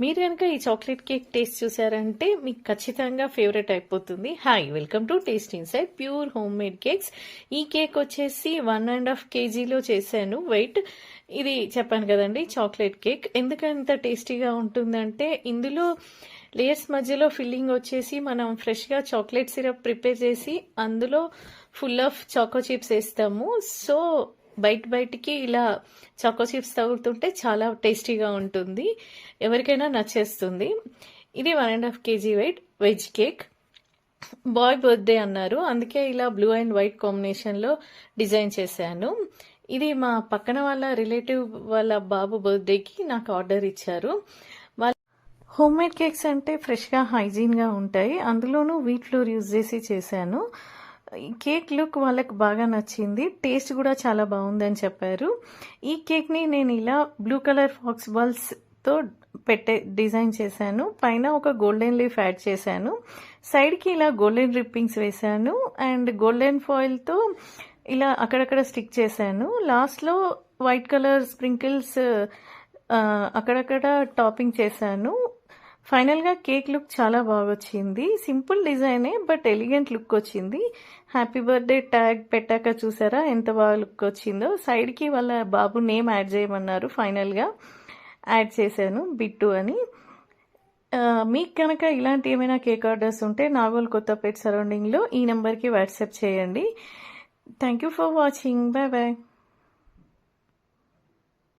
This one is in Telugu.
మీరు గనుక ఈ చాక్లెట్ కేక్ టేస్ట్ చూసారంటే మీకు ఖచ్చితంగా ఫేవరెట్ అయిపోతుంది. Hi, welcome to taste inside pure home made cakes. ఈ కేక్ వచ్చేసి 1.5 kgలో చేశాను వెయిట్. ఇది చెప్పాను కదండి చాక్లెట్ కేక్. ఎందుకంత టేస్టీగా ఉంటుందంటే ఇందులో లేయర్స్ మధ్యలో ఫిల్లింగ్ వచ్చేసి మనం ఫ్రెష్గా చాక్లెట్ సిరప్ ప్రిపేర్ చేసి అందులో ఫుల్ ఆఫ్ చాకో చిప్స్ వేస్తాము. సో బయటికి ఇలా చాకో చిప్స్ తగులుతుంటే చాలా టేస్టీగా ఉంటుంది, ఎవరికైనా నచ్చేస్తుంది. ఇది 1.5 kg veg cake. Boy birthday అన్నారు, అందుకే ఇలా బ్లూ అండ్ వైట్ కాంబినేషన్లో డిజైన్ చేశాను. ఇది మా పక్కన వాళ్ళ రిలేటివ్ వాళ్ళ బాబు బర్త్డేకి నాకు ఆర్డర్ ఇచ్చారు. హోమ్ మేడ్ కేక్స్ అంటే ఫ్రెష్గా హైజీన్గా ఉంటాయి, అందులోనూ వీట్ ఫ్లోర్ యూజ్ చేసి చేశాను. కేక్ లుక్ వాళ్ళకి బాగా నచ్చింది, టేస్ట్ కూడా చాలా బాగుందని చెప్పారు. ఈ కేక్ని నేను ఇలా బ్లూ కలర్ ఫాక్స్ బాల్స్తో డిజైన్ చేశాను. పైన ఒక గోల్డెన్ లీఫ్ యాడ్ చేశాను, సైడ్కి ఇలా గోల్డెన్ రిప్పింగ్స్ వేశాను అండ్ గోల్డెన్ ఫాయిల్తో ఇలా అక్కడక్కడ స్టిక్ చేశాను. లాస్ట్లో వైట్ కలర్ స్ప్రింకిల్స్ అక్కడక్కడ టాపింగ్ చేశాను. ఫైనల్గా కేక్ లుక్ చాలా బాగా వచ్చింది. సింపుల్ డిజైనే బట్ ఎలిగెంట్ లుక్ వచ్చింది. హ్యాపీ బర్త్డే ట్యాగ్ పెట్టాక చూసారా ఎంత బాగా లుక్ వచ్చిందో. సైడ్కి వాళ్ళ బాబు నేమ్ యాడ్ చేయమన్నారు, ఫైనల్గా యాడ్ చేశాను బిట్టు అని. మీకు కనుక ఇలాంటి ఏమైనా కేక్ ఆర్డర్స్ ఉంటే నాగోల్ కొత్తపేట సరౌండింగ్లో ఈ నెంబర్కి వాట్సాప్ చేయండి. Thank you for watching. Bye bye.